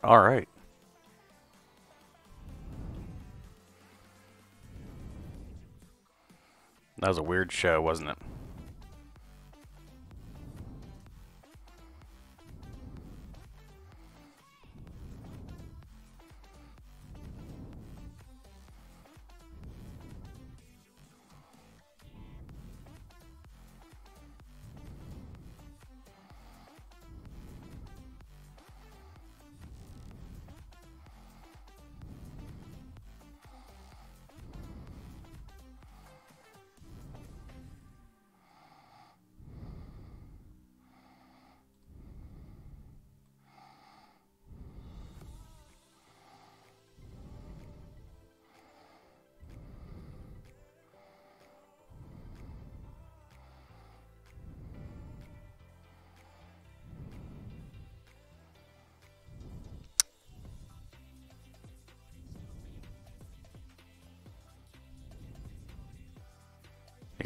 All right. That was a weird show, wasn't it?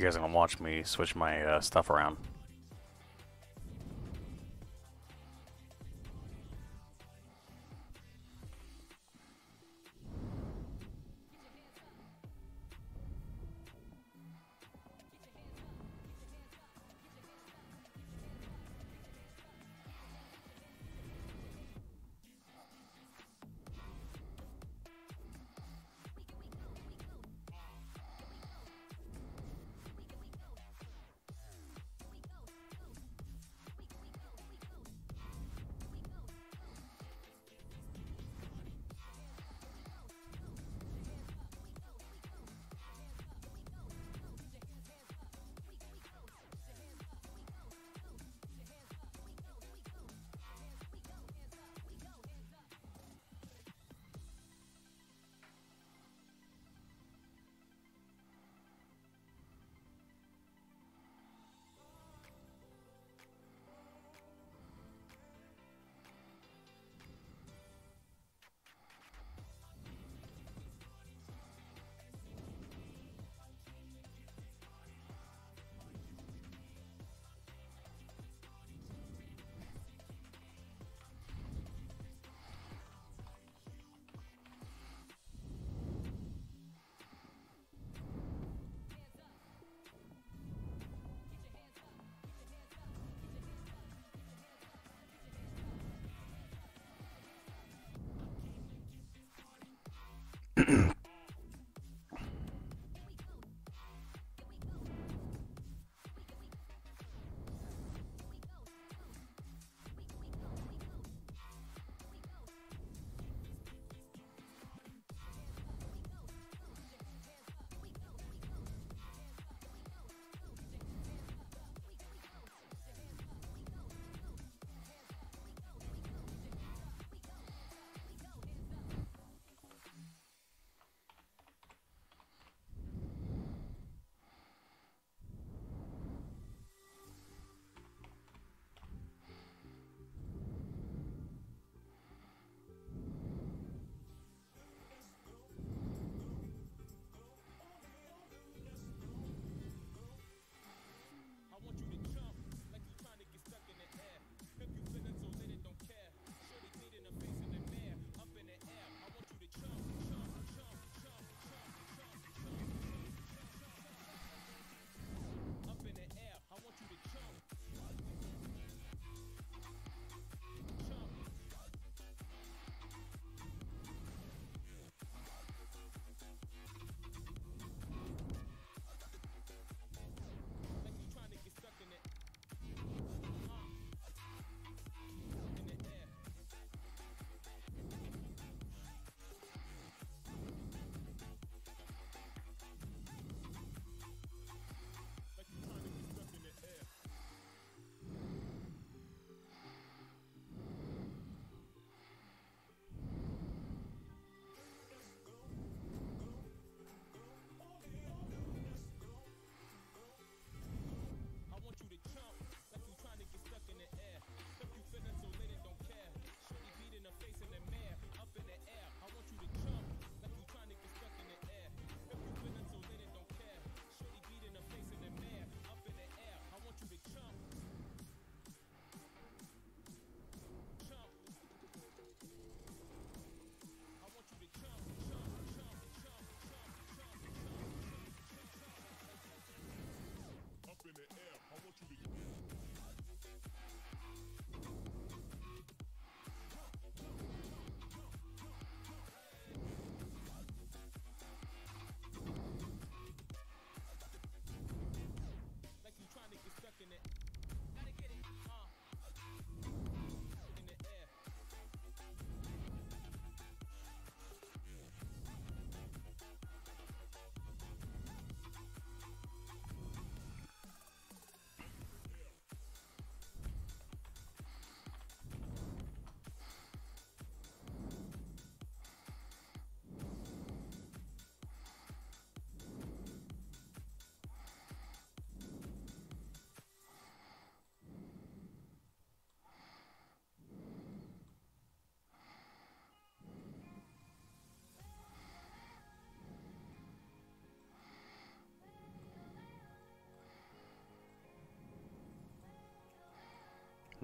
You guys are gonna watch me switch my stuff around.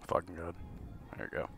fucking good. There you go.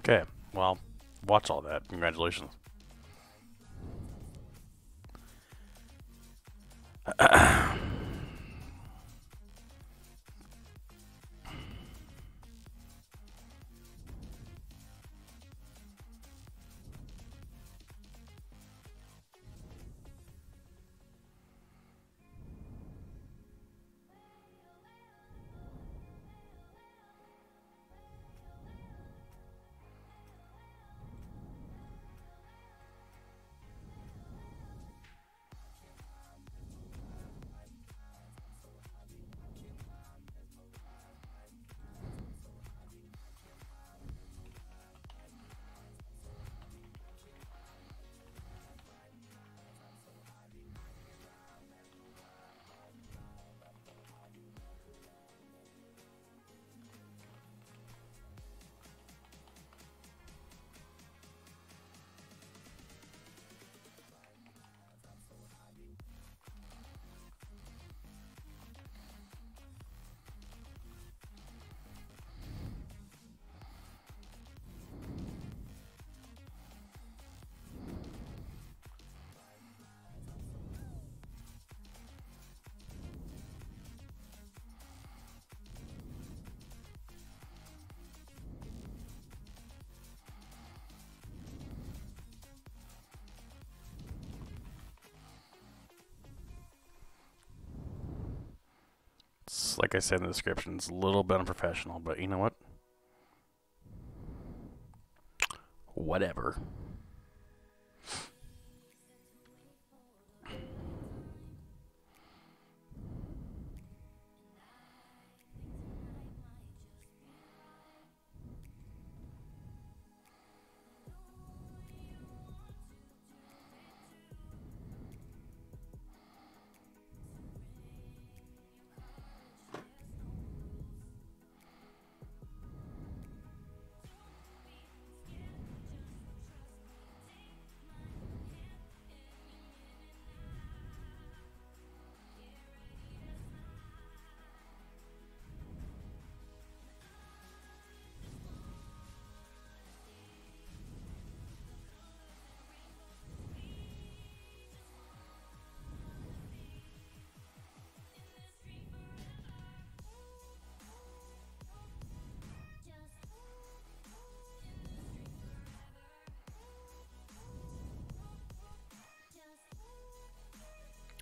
Okay, well, watch all that. Congratulations. Like I said in the description, it's a little bit unprofessional, but you know what? Whatever.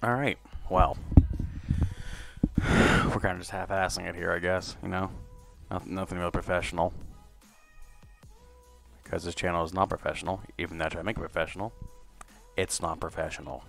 All right. Well, we're kind of just half-assing it here, I guess. You know, nothing real professional. Because this channel is not professional, even though I try to make it professional, it's not professional.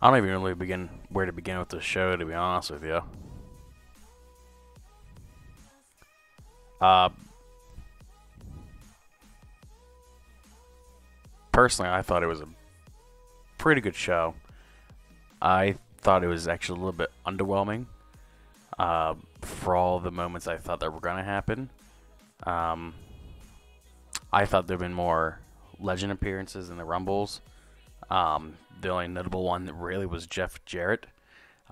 I don't even really begin where to begin with the show, to be honest with you. Personally, I thought it was a pretty good show. I thought it was actually a little bit underwhelming for all the moments I thought that were going to happen. I thought there had been more legend appearances in the Rumbles. The only notable one that really was Jeff Jarrett.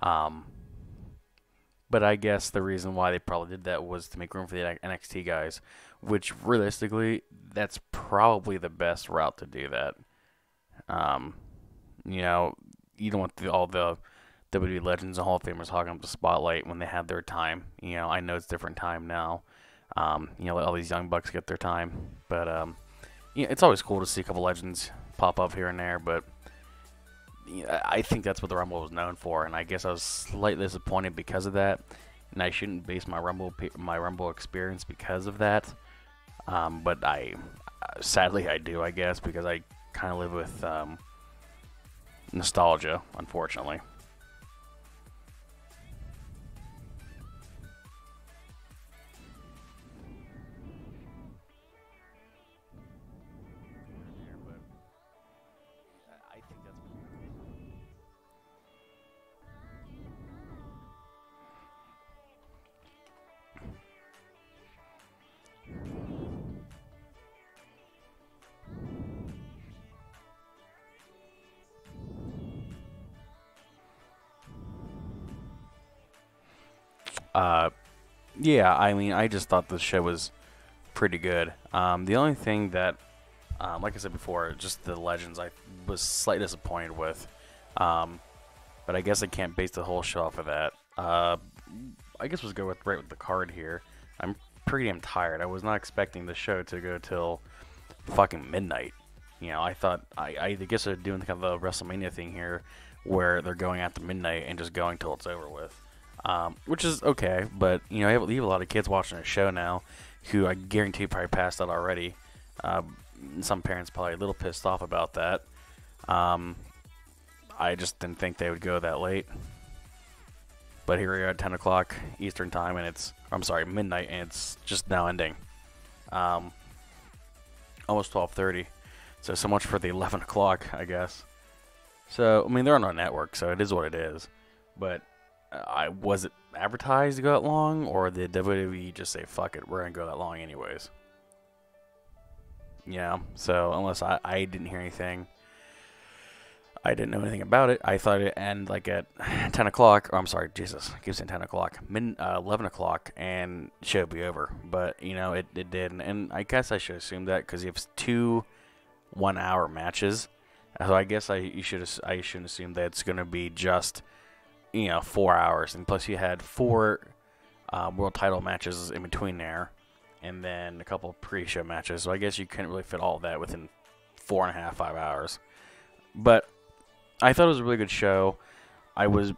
But I guess the reason why they probably did that was to make room for the NXT guys, which realistically, that's probably the best route to do that. You know, you don't want all the WWE legends and Hall of Famers hogging up the spotlight when they have their time. You know, I know it's different time now. You know, let all these young bucks get their time. But, you know, it's always cool to see a couple legends pop up here and there, but I think that's what the Rumble was known for, and I guess I was slightly disappointed because of that, and I shouldn't base my Rumble experience because of that. But sadly I do, I guess, because I kind of live with nostalgia, unfortunately. Yeah, I mean, I just thought the show was pretty good. The only thing that, like I said before, just the legends I was slightly disappointed with. But I guess I can't base the whole show off of that. I guess we'll go right with the card here. I'm pretty damn tired. I was not expecting the show to go till fucking midnight. You know, I thought, I guess they're doing kind of the WrestleMania thing here, where they're going after midnight and just going till it's over with. Which is okay, but, you know, you have a lot of kids watching a show now who I guarantee probably passed out already. Some parents probably a little pissed off about that. I just didn't think they would go that late. But here we are at 10 o'clock Eastern time, and midnight, and it's just now ending. Almost 12:30. So much for the 11 o'clock, I guess. So, I mean, they're on our network, so it is what it is. But was it advertised to go that long, or did WWE just say, fuck it, we're going to go that long anyways? Yeah, so unless I didn't hear anything, I didn't know anything about it. I thought it'd end like at 10 o'clock, or I'm sorry, Jesus, I keep saying 10 o'clock, 11 o'clock, and the show would be over. But, you know, it didn't, and I guess I should assume that because you have 2 1-hour matches. So I guess I shouldn't assume that it's going to be just, you know, 4 hours, and plus you had 4 world title matches in between there, and then a couple of pre-show matches. So I guess you couldn't really fit all of that within 4.5, 5 hours. But I thought it was a really good show. I was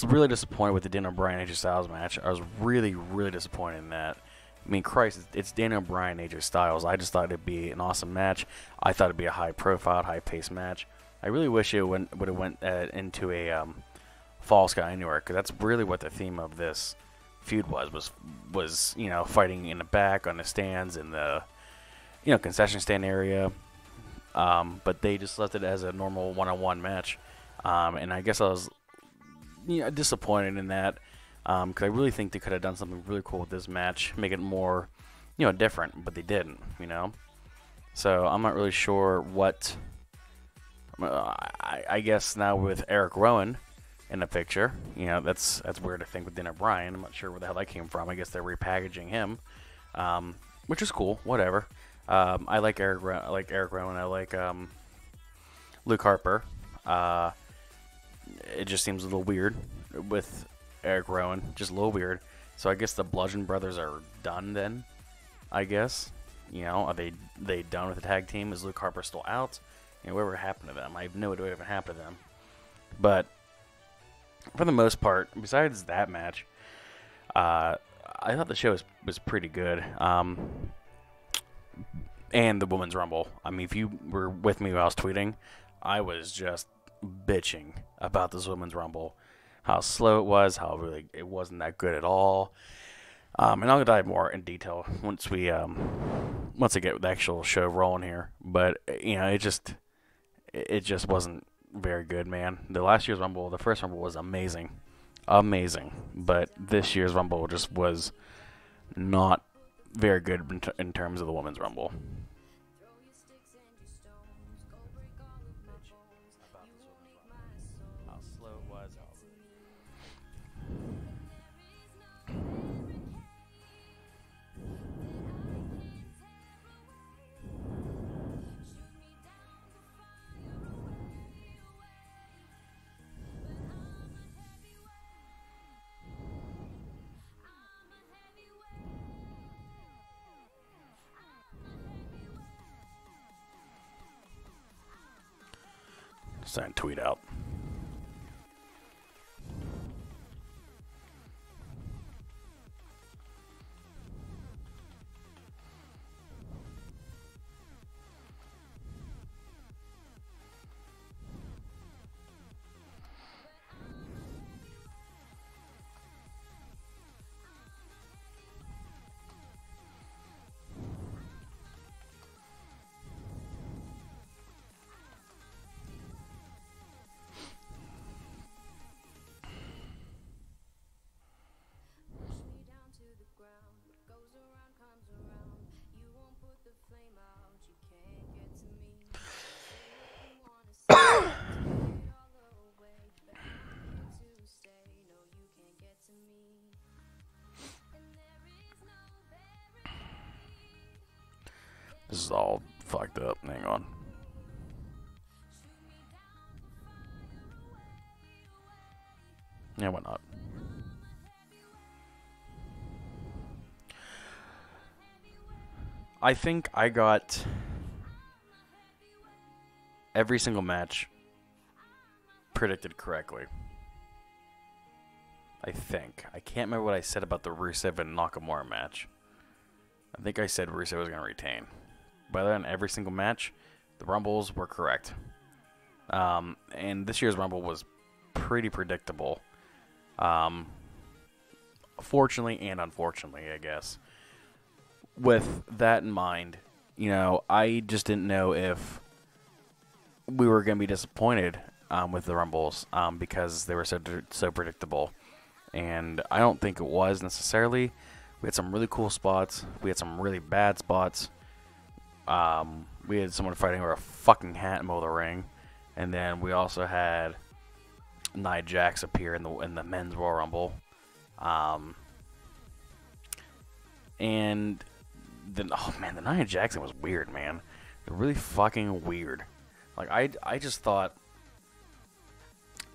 really disappointed with the Daniel Bryan AJ Styles match. I was really, really disappointed in that. I mean, Christ, it's Daniel Bryan AJ Styles. I just thought it'd be an awesome match. I thought it'd be a high-profile, high-paced match. I really wish it would have went into a Falls Count Anywhere, because that's really what the theme of this feud was, you know, fighting in the back, on the stands, in the, you know, concession stand area. But they just left it as a normal one-on-one match. And I guess I was, you know, disappointed in that, because I really think they could have done something really cool with this match, make it more, you know, different, but they didn't, you know. So I'm not really sure what. I guess now with Eric Rowan in the picture, you know, that's weird to think with Daniel Bryan. I'm not sure where the hell that came from. I guess they're repackaging him, which is cool. Whatever. I like Eric Rowan. I like Luke Harper. It just seems a little weird with Eric Rowan, just a little weird. So I guess the Bludgeon Brothers are done then. I guess, you know, are they done with the tag team? Is Luke Harper still out? You know, whatever happened to them? I have no idea what happened to them. But for the most part, besides that match, I thought the show was pretty good. And the Women's Rumble. I mean, if you were with me while I was tweeting, I was just bitching about this Women's Rumble. How slow it was, how really it wasn't that good at all. And I'll dive more in detail once I get the actual show rolling here. But it just wasn't very good, man. The last year's Rumble, the first Rumble was amazing, amazing. But this year's Rumble just was not very good in terms of the women's Rumble. How slow it was. Send tweet out. This is all fucked up. Hang on. Yeah, why not? I think I got every single match predicted correctly. I think. I can't remember what I said about the Rusev and Nakamura match. I think I said Rusev was going to retain. But other than every single match, the Rumbles were correct. And this year's Rumble was pretty predictable. Fortunately and unfortunately, I guess. With that in mind, I just didn't know if we were going to be disappointed with the Rumbles because they were so predictable. And I don't think it was necessarily. We had some really cool spots. We had some really bad spots. We had someone fighting over a fucking hat in the middle of the ring. And then we also had Nia Jax appear in the men's Royal Rumble. And then, oh man, the Nia Jax was weird, man. Really fucking weird. Like, I just thought,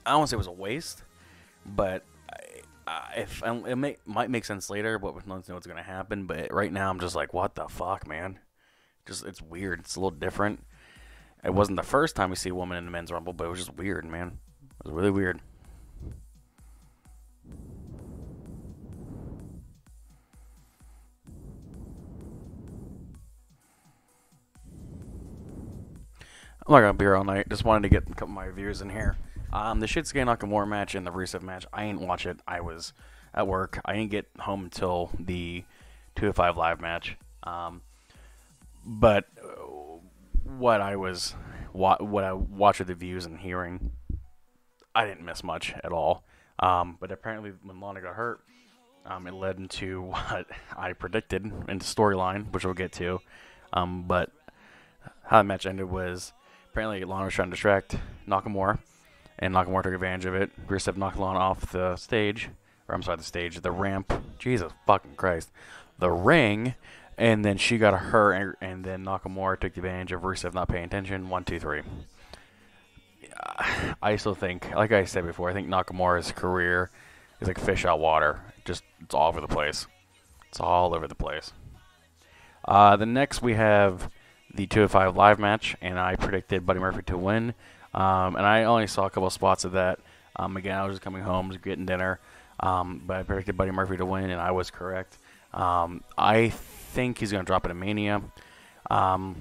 I don't want to say it was a waste, but might make sense later, but with no one knows what's going to happen. But right now, I'm just like, what the fuck, man? It's weird. It's a little different. It wasn't the first time we see a woman in the men's Rumble, but it was just weird, man. It was really weird. I'm not gonna be here all night. Just wanted to get a couple of my reviews in here. The Shinsuke Nakamura match and the Rusev match, I didn't watch it. I was at work. I didn't get home until the 205 Live match. But what I watched the views and hearing, I didn't miss much at all. But apparently when Lana got hurt, it led into what I predicted in the storyline, which we'll get to. But how the match ended was apparently Lana was trying to distract Nakamura, and Nakamura took advantage of it. Rusev knocked Lana off the stage, the ramp. Jesus fucking Christ. The ring. And then she got hurt, and then Nakamura took advantage of Rusev not paying attention. 1, 2, 3. I still think, like I said before, I think Nakamura's career is like fish out water. It's all over the place. It's all over the place. The next we have the 205 Live match, and I predicted Buddy Murphy to win. And I only saw a couple spots of that. Again, I was just coming home, just getting dinner. But I predicted Buddy Murphy to win, and I was correct. I think he's going to drop it in Mania. I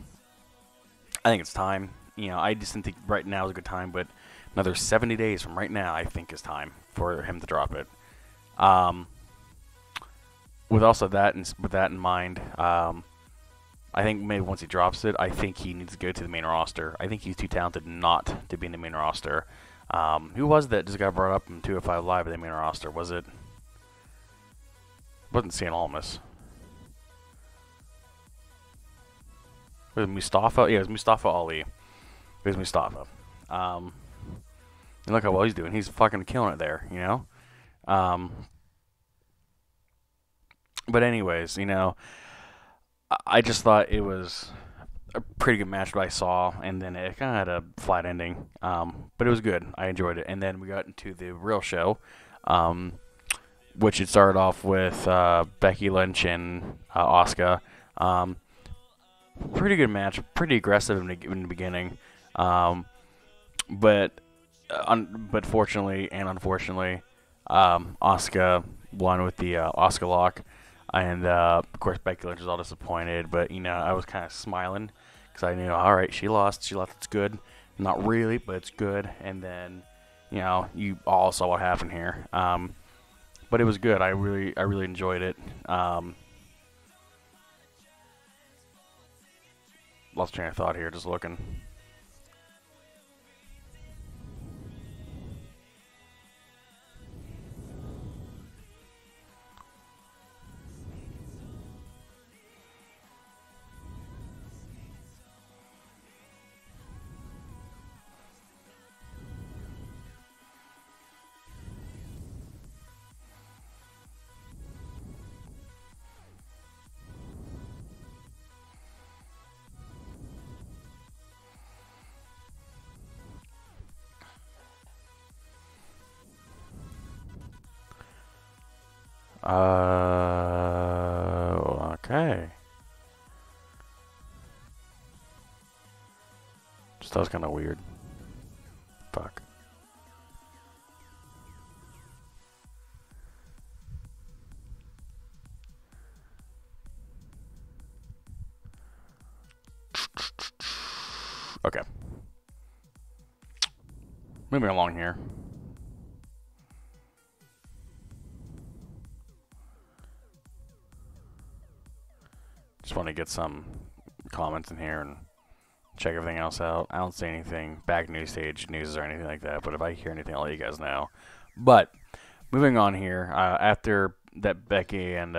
think it's time. I just didn't think right now is a good time, but another 70 days from right now, I think is time for him to drop it. with also that and with that in mind, I think maybe once he drops it, I think he needs to go to the main roster. I think he's too talented not to be in the main roster. Who was that just got brought up in 205 Live at the main roster? Was it? Wasn't St. Almas. Was it Mustafa? Yeah, it was Mustafa Ali. It was Mustafa. And look how well he's doing. He's fucking killing it there, you know? But anyways, you know, I just thought it was a pretty good match that I saw, and then it kind of had a flat ending. But it was good. I enjoyed it. And then we got into the real show, which it started off with Becky Lynch and Asuka. Pretty good match. Pretty aggressive in the beginning. But fortunately and unfortunately, Asuka won with the Asuka lock. And, of course, Becky Lynch was all disappointed. But, you know, I was kind of smiling because I knew, all right, she lost. She lost. It's good. Not really, but it's good. And then, you know, you all saw what happened here. But it was good. I really enjoyed it. Lost train of thought here just looking. Okay. Just that was kind of weird. Fuck. Okay. Moving along here. Just want to get some comments in here and check everything else out. I don't see anything back news stage news or anything like that, but if I hear anything, I'll let you guys know. But moving on here, after that Becky and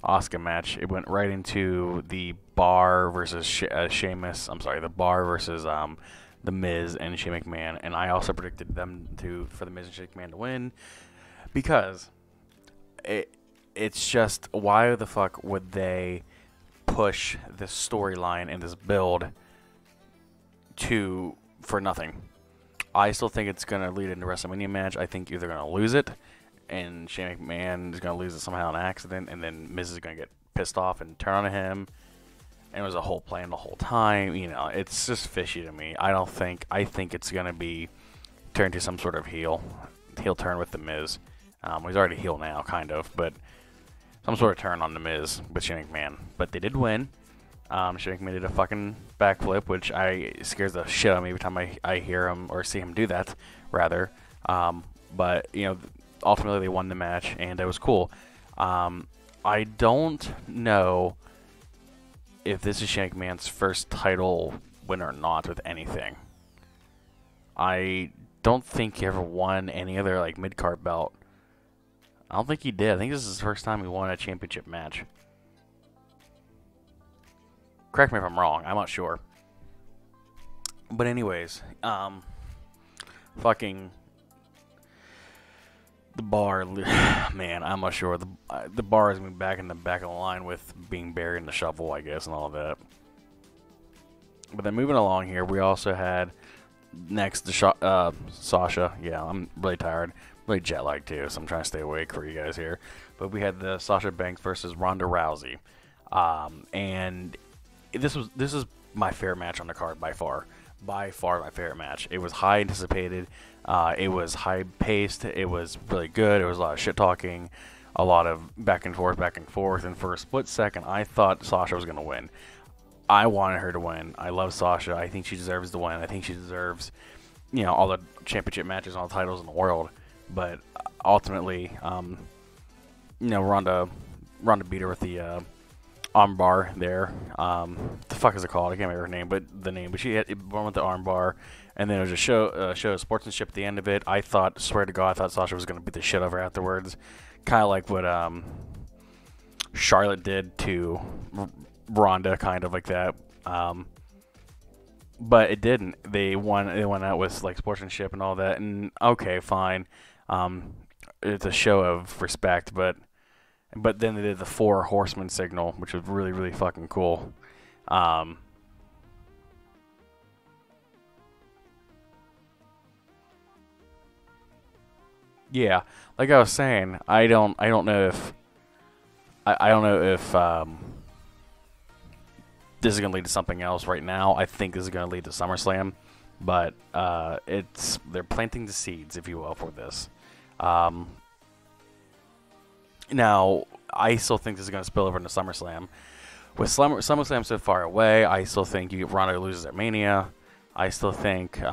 Asuka match, it went right into the Bar versus Sheamus. I'm sorry, the Bar versus the Miz and Shane McMahon, and I also predicted them for the Miz and Shane McMahon to win because it's just, why the fuck would they push this storyline and this build for nothing? I still think it's going to lead into a WrestleMania match. I think either going to lose it, and Shane McMahon is going to lose it somehow in an accident, and then Miz is going to get pissed off and turn on him. And it was a whole plan the whole time. You know, it's just fishy to me. I think it's going to be turned to some sort of heel turn with the Miz. He's already heel now, kind of, but some sort of turn on the Miz with Shane McMahon. But they did win. Shane McMahon did a fucking backflip, which scares the shit out of me every time I hear him or see him do that, rather. But, you know, ultimately they won the match, and it was cool. I don't know if this is Shane McMahon's first title win or not with anything. I don't think he ever won any other, like, mid-card belt. I don't think he did. I think this is his first time he won a championship match. Correct me if I'm wrong. I'm not sure. But anyways, fucking the Bar, man, I'm not sure. The Bar is going to be back in the back of the line with being buried in the shovel, I guess, and all of that. But then moving along here, we also had next the Sasha. Yeah, I'm really tired. Really jet lagged too, so I'm trying to stay awake for you guys here. But we had the Sasha Banks versus Ronda Rousey, and this is my favorite match on the card by far my favorite match. It was high anticipated, it was high paced, it was really good. It was a lot of shit talking, a lot of back and forth, and for a split second, I thought Sasha was gonna win. I wanted her to win. I love Sasha. I think she deserves the win. I think she deserves, you know, all the championship matches, all the titles in the world. But ultimately, you know, Ronda Ronda beat her with the armbar there. The fuck is it called? I can't remember her name, but the name. But she had one with the armbar, and then it was a show of sportsmanship at the end of it. I thought, swear to God, I thought Sasha was gonna beat the shit out of her afterwards, kind of like what Charlotte did to Ronda, kind of like that. But it didn't. They won. They went out with like sportsmanship and all that. And okay, fine. It's a show of respect, but then they did the 4 horsemen signal, which was really, really fucking cool. Yeah, like I was saying, I don't know if I don't know if this is gonna lead to something else right now. I think this is gonna lead to SummerSlam, but they're planting the seeds, if you will, for this. Now, I still think this is going to spill over into SummerSlam. With SummerSlam so far away, I still think Ronda loses at Mania. I still think it's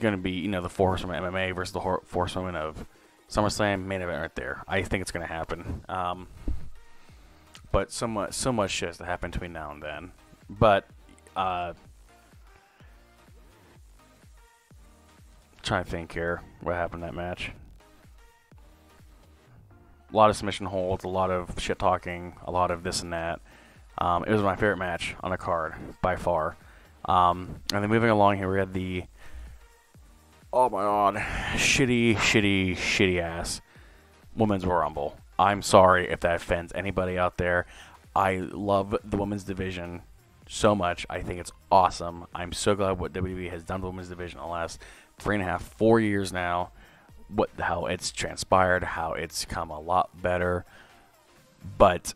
going to be, the 4 horsemen of MMA versus the 4 horsemen of SummerSlam main event right there. I think it's going to happen. But so much shit has to happen between now and then. But trying to think here what happened in that match. A lot of submission holds, a lot of shit talking, a lot of this and that. It was my favorite match on the card by far. And then moving along here, we had the shitty ass Women's Royal Rumble. I'm sorry if that offends anybody out there. I love the women's division so much. I think it's awesome. I'm so glad what WWE has done to the women's division in the last 3.5, 4 years now. How it's transpired, how it's come a lot better. But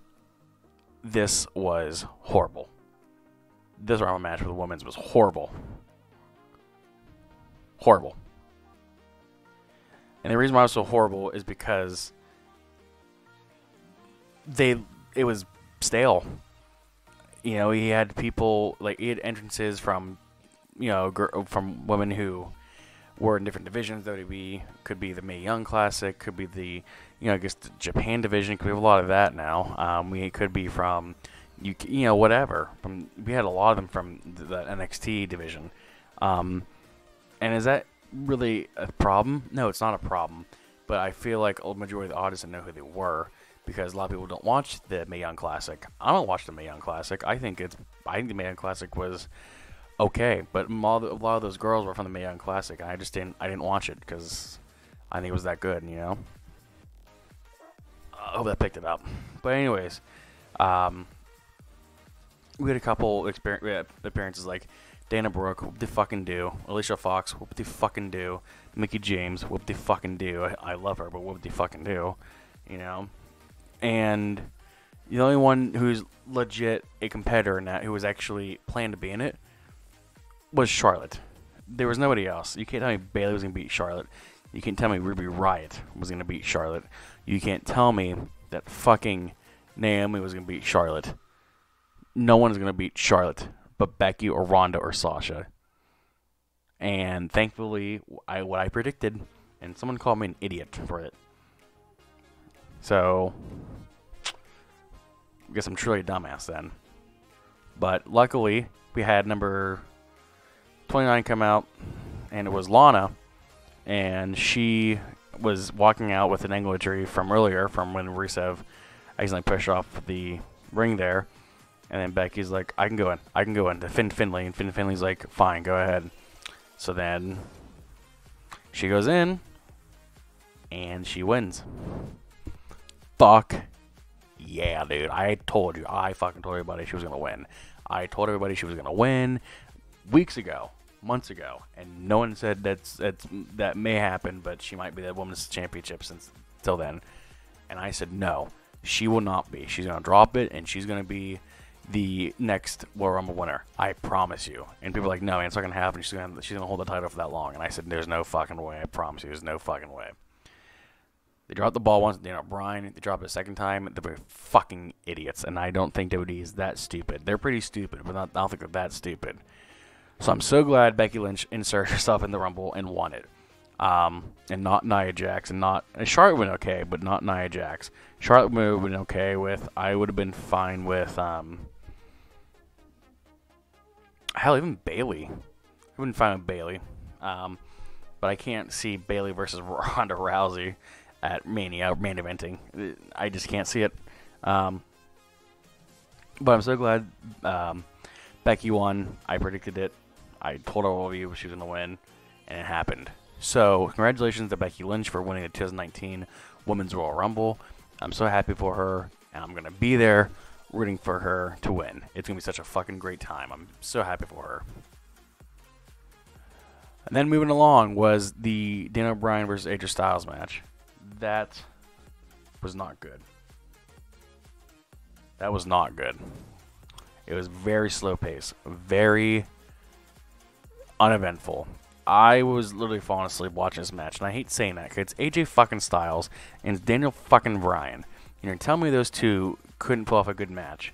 this was horrible. This Rumble match with the women's was horrible. Horrible. And the reason why it was so horrible is because it was stale. He had people, he had entrances from, from women who were in different divisions. WWE could be the Mae Young Classic, could be the, I guess the Japan division. We have a lot of that now. We could be from, whatever. We had a lot of them from the NXT division. And is that really a problem? No, it's not a problem. But I feel like a majority of the audience didn't know who they were because a lot of people don't watch the Mae Young Classic. I don't watch the Mae Young Classic. I think the Mae Young Classic was okay, but a lot of those girls were from the Mae Young Classic, and I didn't watch it because I think it was that good, I hope that picked it up. But anyways, we had a couple appearances like Dana Brooke, what they fucking do? Alicia Fox, what they fucking do? Mickie James, what they fucking do? I love her, but what they fucking do? And the only one who's legit a competitor in that, who was actually planned to be in it, was Charlotte. There was nobody else. You can't tell me Bayley was going to beat Charlotte. You can't tell me Ruby Riott was going to beat Charlotte. You can't tell me that fucking Naomi was going to beat Charlotte. No one is going to beat Charlotte but Becky or Ronda or Sasha. And thankfully, what I predicted, and someone called me an idiot for it. So, I guess I'm truly a dumbass then. But luckily, we had number 29 come out, and it was Lana, and she was walking out with an ankle injury from earlier, from when Rusev accidentally pushed off the ring there, and then Becky's like, I can go in to Finn Finlay, and Finn Finlay's like, fine, go ahead. So then she goes in, and she wins. Fuck yeah, dude. I fucking told everybody she was going to win. I told everybody she was going to win weeks ago, months ago, and no one said that may happen, but she might be the women's championship till then. And I said no, she will not be. She's gonna drop it, and she's gonna be the next Royal Rumble winner. I promise you. And people are like, no, man, it's not gonna happen. She's gonna hold the title for that long. And I said, there's no fucking way. I promise you, there's no fucking way. They dropped the ball once, Bryan. They dropped it a second time. They're fucking idiots, and I don't think WWE is that stupid. They're pretty stupid, but I don't think they're that stupid. So I'm so glad Becky Lynch inserted herself in the Rumble and won it. and not Nia Jax, and not and Charlotte went okay, but not Nia Jax. Charlotte would have been okay with. I would have been fine with. Hell, even Bayley. I wouldn't fine with Bayley. But I can't see Bayley versus Ronda Rousey at Mania main eventing. I just can't see it. But I'm so glad Becky won. I predicted it. I told all of you she was going to win, and it happened. So congratulations to Becky Lynch for winning the 2019 Women's Royal Rumble. I'm so happy for her, and I'm going to be there rooting for her to win. It's going to be such a fucking great time. I'm so happy for her. And then moving along was the Daniel Bryan versus AJ Styles match. That was not good. That was not good. It was very slow pace, very uneventful. I was literally falling asleep watching this match, and I hate saying that because it's AJ fucking Styles and it's Daniel fucking Bryan. You know, tell me those two couldn't pull off a good match.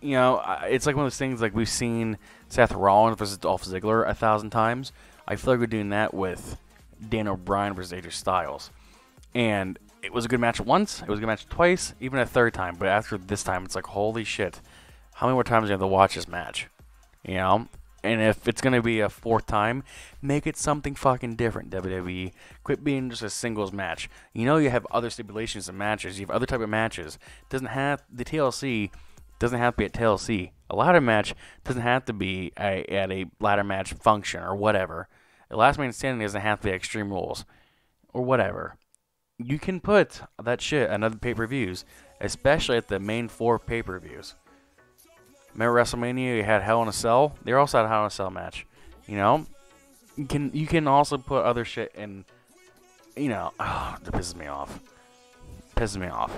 You know, it's like one of those things like we've seen Seth Rollins versus Dolph Ziggler 1,000 times. I feel like we're doing that with Daniel Bryan versus AJ Styles. And it was a good match once, it was a good match twice, even a third time. But after this time, it's like, holy shit, how many more times do you have to watch this match? You know? And if it's going to be a fourth time, make it something fucking different, WWE. Quit being just a singles match. You know you have other stipulations and matches. You have other type of matches. Doesn't have the TLC doesn't have to be at TLC. A ladder match doesn't have to be at a ladder match function or whatever. The last man standing doesn't have to be Extreme Rules or whatever. You can put that shit on other pay-per-views, especially at the main 4 pay-per-views. Remember WrestleMania? You had Hell in a Cell. They also had a Hell in a Cell match. You know, you can also put other shit in. You know, that pisses me off. Pisses me off.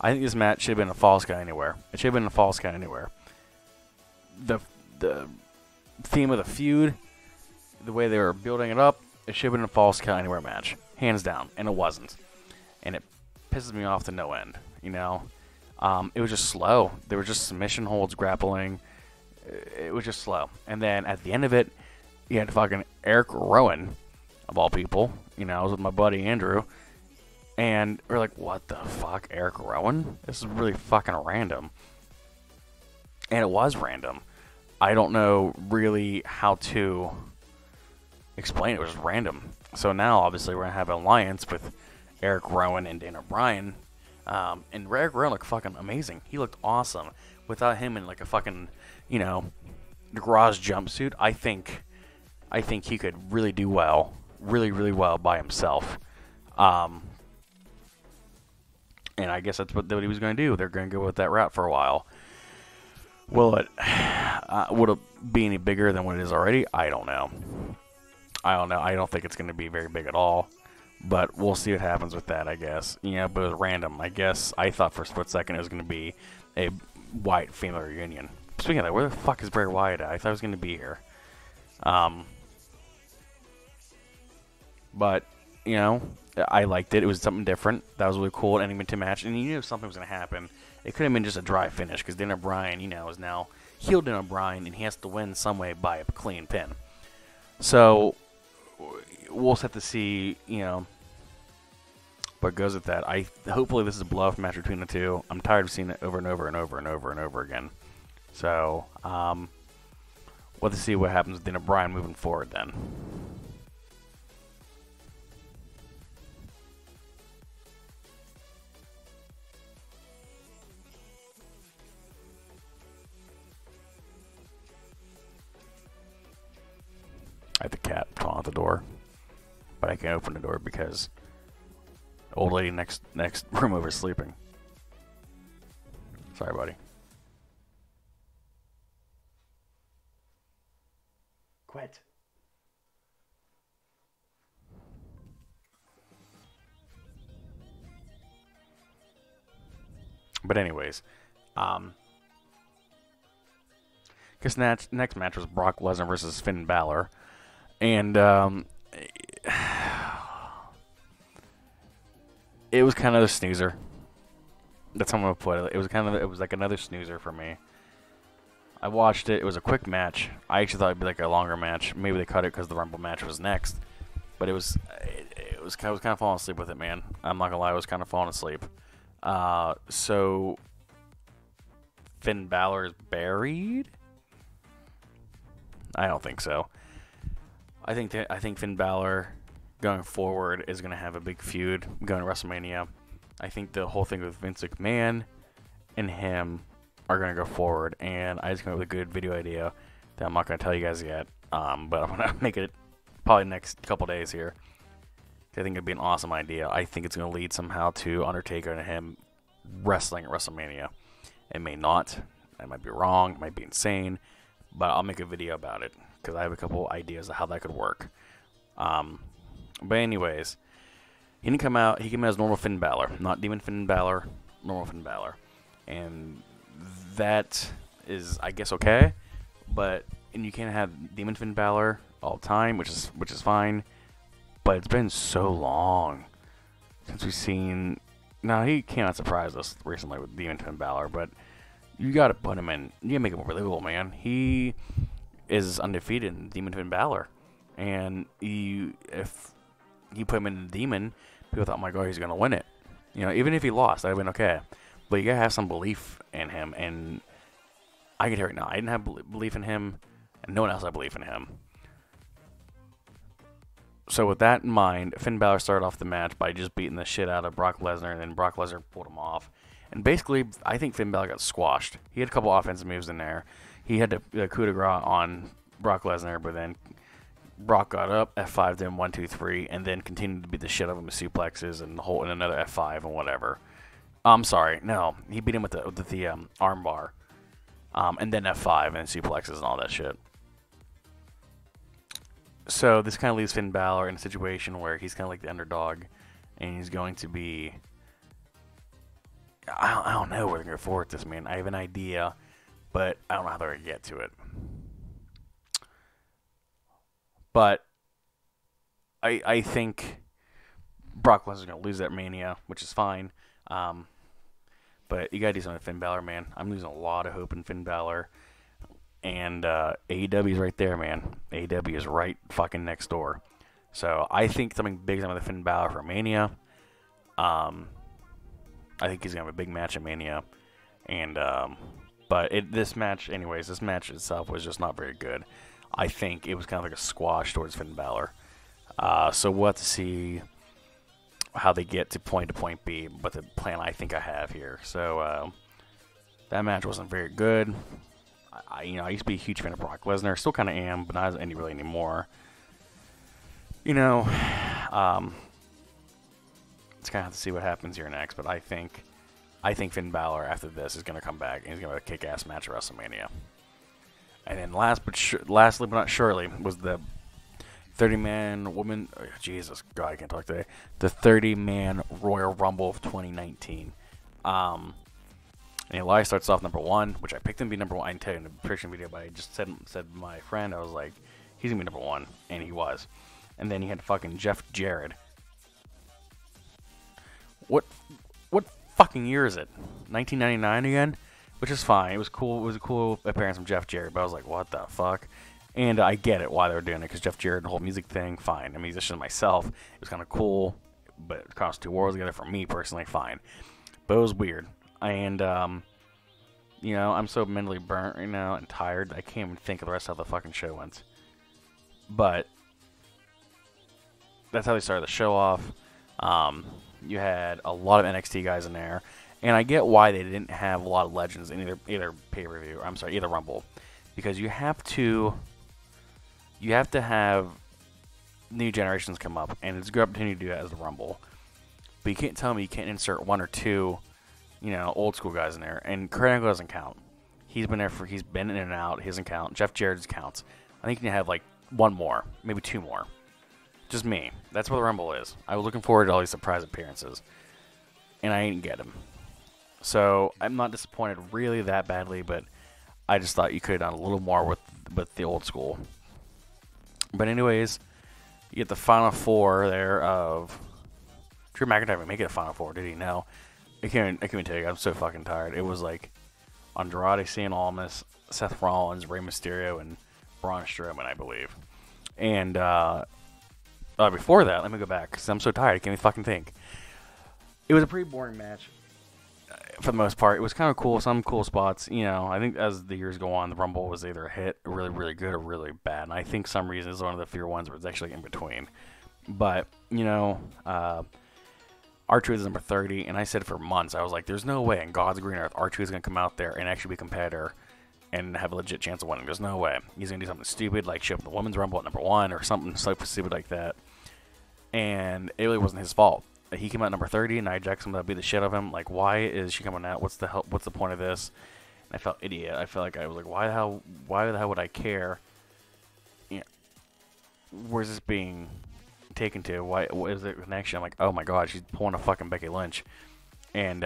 I think this match should have been a Falls Count Anywhere. It should have been a Falls Count Anywhere. The theme of the feud, the way they were building it up, it should have been a Falls Count Anywhere match, hands down, and it wasn't. And it pisses me off to no end. You know. It was just slow. There were just submission holds, grappling. It was just slow. And then at the end of it, you had fucking Eric Rowan, of all people. You know, I was with my buddy Andrew. And we're like, what the fuck, Eric Rowan? This is really fucking random. And it was random. I don't know really how to explain it. It was just random. So now, obviously, we're going to have an alliance with Eric Rowan and Daniel Bryan. And Eric Rowan looked fucking amazing. He looked awesome. Without him in like a fucking, you know, garage jumpsuit, I think he could really do well. Really, really well by himself. And I guess that's what he was going to do. They're going to go with that route for a while. Will it be any bigger than what it is already? I don't know. I don't think it's going to be very big at all. But we'll see what happens with that, I guess. You know, but it was random. I guess I thought for a split second it was going to be a Wyatt family reunion. Speaking of that, where the fuck is Bray Wyatt at? I thought he was going to be here. But, you know, I liked it. It was something different. That was really cool. Ending into match. And you knew something was going to happen. It could have been just a dry finish because Daniel Bryan, you know, is now heel Daniel Bryan, and he has to win some way by a clean pin. So we'll just have to see, you know, what goes with that. Hopefully this is a blow-off match between the two. I'm tired of seeing it over and over and over and over and over again. So we'll have to see what happens with Daniel Bryan moving forward then. I have the cat clawing at the door, but I can't open the door because the old lady next room over is sleeping. Sorry, buddy. Quit. But anyways, guess next match was Brock Lesnar versus Finn Balor. And it was kind of a snoozer. That's how I'm gonna put it. It was like another snoozer for me. I watched it. It was a quick match. I actually thought it'd be like a longer match. Maybe they cut it because the Rumble match was next. But I was kind of falling asleep with it, man. I'm not gonna lie, I was kind of falling asleep. So Finn Balor is buried? I don't think so. I think Finn Balor going forward is gonna have a big feud going to WrestleMania. I think the whole thing with Vince McMahon and him are gonna go forward, and I just came up with a good video idea that I'm not gonna tell you guys yet. But I'm gonna make it probably next couple days here. I think it'd be an awesome idea. I think it's gonna lead somehow to Undertaker and him wrestling at WrestleMania. It may not. I might be wrong. It might be insane. But I'll make a video about it because I have a couple ideas of how that could work. But anyways, he didn't come out. He came out as normal Finn Balor, not Demon Finn Balor, normal Finn Balor, and that is, I guess, okay. And you can't have Demon Finn Balor all the time, which is fine. But it's been so long since we've seen. Now he cannot surprise us recently with Demon Finn Balor, but you got to put him in. You got to make him believable, man. He is undefeated in Demon Finn Balor, and if you put him in Demon, people thought, "Oh my God, he's gonna win it." You know, even if he lost, that'd been okay. But you gotta have some belief in him, and I can tell you right now, I didn't have belief in him, and no one else had belief in him. So with that in mind, Finn Balor started off the match by just beating the shit out of Brock Lesnar, and then Brock Lesnar pulled him off. And basically, I think Finn Balor got squashed. He had a couple offensive moves in there. He had the coup de grace on Brock Lesnar, but then Brock got up, F5'd him, 1, 2, 3, and then continued to beat the shit out of him with suplexes and another F5 and whatever. I'm sorry, no, he beat him with the arm bar, and then F5 and suplexes and all that shit. So this kind of leaves Finn Balor in a situation where he's kind of like the underdog, and he's going to be. I don't know where they're going to go forward with this, man. I have an idea, but I don't know how they're going to get to it. But I think Brock Lesnar's going to lose that Mania, which is fine. But you got to do something with Finn Balor, man. I'm losing a lot of hope in Finn Balor. And AEW is right there, man. AEW is right fucking next door. So I think something big is going to Finn Balor for Mania. I think he's going to have a big match at Mania. And but this match itself was just not very good. I think it was kind of like a squash towards Finn Balor. So we'll have to see how they get to point B, but the plan I think I have here. So that match wasn't very good. I used to be a huge fan of Brock Lesnar. Still kind of am, but not really anymore. It's kind of have to see what happens here next. But I think Finn Balor after this is going to come back and he's going to have a kick-ass match at WrestleMania. And then lastly but not surely was the 30-man woman. Oh, Jesus, God, I can't talk today. The 30-man Royal Rumble of 2019. And Elias starts off number 1, which I picked him to be number 1. I didn't tell you in the prediction video, but I just said to my friend, I was like, he's going to be number 1. And he was. And then he had fucking Jeff Jarrett. What fucking year is it? 1999 again? Which is fine. It was cool. It was a cool appearance from Jeff Jarrett, but I was like, what the fuck? And I get it why they were doing it, because Jeff Jarrett, the whole music thing, fine. I'm a musician myself. It was kind of cool, but it cost 2 worlds together for me personally, fine. But it was weird. And, I'm so mentally burnt right now and tired, I can't even think of the rest of how the fucking show went. But that's how they started the show off. You had a lot of NXT guys in there. And I get why they didn't have a lot of legends in either pay-per-view, either Rumble. Because you have to have new generations come up, and it's a good opportunity to do that as the Rumble. But you can't tell me you can't insert 1 or 2, old school guys in there. And Kurt Angle doesn't count. He's been in and out. He doesn't count. Jeff Jarrett's counts. I think you can have like 1 more, maybe 2 more. Just me. That's what the Rumble is. I was looking forward to all these surprise appearances, and I didn't get them. So I'm not disappointed really that badly, but I just thought you could have done a little more with the old school. But anyways, you get the final 4 there of Drew McIntyre would make it a final 4, did he? No. I can't even tell you. I'm so fucking tired. It was like Andrade, Cien Almas, Seth Rollins, Rey Mysterio, and Braun Strowman, I believe. And before that, let me go back because I'm so tired. I can't even fucking think. It was a pretty boring match for the most part. It was kind of cool, some cool spots. You know, I think as the years go on, the Rumble was either a hit, really, really good, or really bad. And I think some reason is one of the fewer ones where it's actually in between. But, you know, R-Truth is number 30, and I said for months, I was like, there's no way in God's green earth R-Truth is going to come out there and actually be a competitor and have a legit chance of winning. There's no way. He's going to do something stupid, like show up in the Women's Rumble at number 1 or something so stupid like that. And it really wasn't his fault. He came out number 30, and Nia Jax beat the shit out of him. Like, why is she coming out? What's the hell? What's the point of this? And I felt idiot. I felt like I was like, why the hell would I care? You know, where's this being taken to? What is the connection? I'm like, oh my god, she's pulling a fucking Becky Lynch, and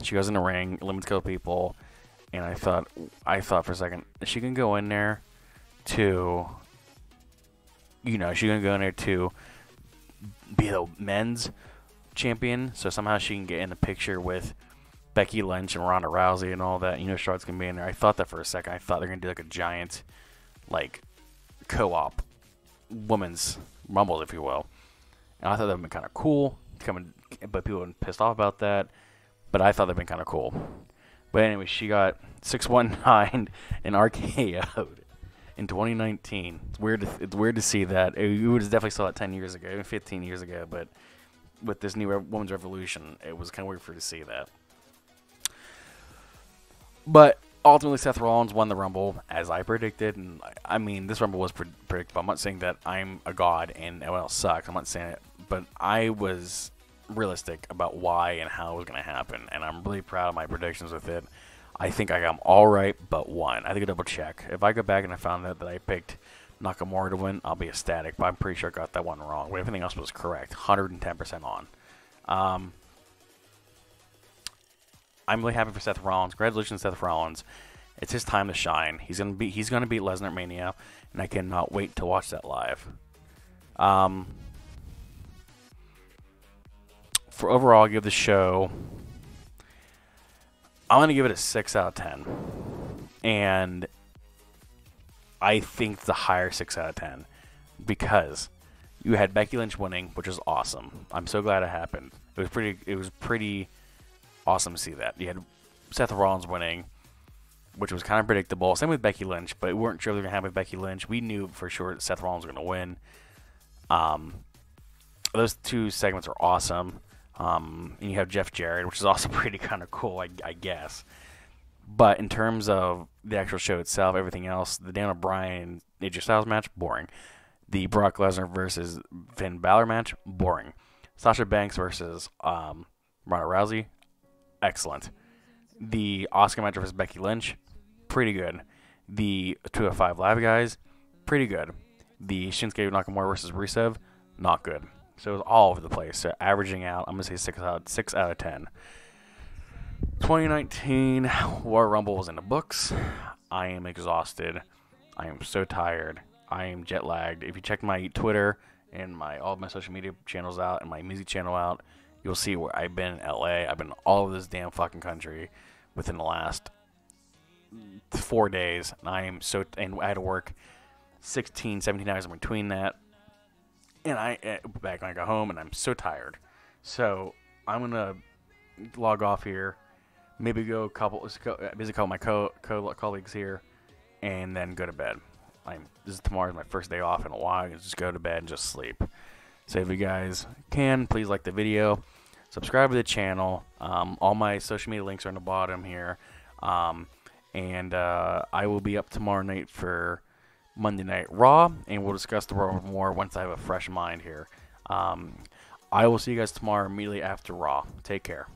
she goes in the ring, limits kill people, and I thought for a second, she can go in there to, you know, she can go in there to be the men's champion, so somehow she can get in the picture with Becky Lynch and Ronda Rousey and all that. You know, Charlotte's gonna be in there. I thought that for a second. I thought they're gonna do like a giant, like, co-op women's rumble, if you will. And I thought that would have been kind of cool. But people have been pissed off about that. But I thought that'd been kind of cool. But anyway, she got 619 and RKO'd in 2019. It's weird to see that. You would have definitely saw it 10 years ago, even 15 years ago. But with this new women's revolution, it was kind of weird for you to see that. But ultimately, Seth Rollins won the Rumble, as I predicted. And I mean, this Rumble was predictable. I'm not saying that I'm a god and everyone else sucks. I'm not saying it. But I was realistic about why and how it was going to happen. And I'm really proud of my predictions with it. I think I got them all right but one. I think a double check. If I go back and I found out that I picked Nakamura to win, I'll be ecstatic. But I'm pretty sure I got that one wrong. But everything else was correct. 110% on. I'm really happy for Seth Rollins. Congratulations, Seth Rollins. It's his time to shine. He's gonna beat Lesnar at Mania, and I cannot wait to watch that live. For overall, I'll give the show, I'm gonna give it a 6 out of 10, and I think the higher 6 out of 10 because you had Becky Lynch winning, which was awesome. I'm so glad it happened. It was pretty awesome to see that. You had Seth Rollins winning, which was kind of predictable. Same with Becky Lynch, but we weren't sure they were going to have with Becky Lynch. We knew for sure that Seth Rollins was going to win. Those two segments are awesome. And you have Jeff Jarrett, which is also pretty kind of cool, I guess. But in terms of the actual show itself, everything else, the Daniel Bryan AJ Styles match, boring. The Brock Lesnar versus Finn Balor match, boring. Sasha Banks versus Ronda Rousey, excellent. The Asuka match versus Becky Lynch, pretty good. The 205 Live guys, pretty good. The Shinsuke Nakamura versus Rusev, not good. So it was all over the place. So averaging out, I'm going to say 6 out of 10. 2019 Royal Rumble was in the books. I am exhausted. I am so tired. I am jet lagged. If you check my Twitter and all of my social media channels out and my music channel out, you'll see where I've been in LA. I've been all over this damn fucking country within the last 4 days. And I had to work 16, 17 hours in between that. And back when I got home, and I'm so tired. So I'm going to log off here. Maybe visit a couple of my colleagues here, and then go to bed. Tomorrow's my first day off in a while. I can just go to bed and just sleep. So if you guys can, please like the video, subscribe to the channel. All my social media links are on the bottom here. And I will be up tomorrow night for Monday Night Raw, and we'll discuss the Raw more once I have a fresh mind here. I will see you guys tomorrow immediately after Raw. Take care.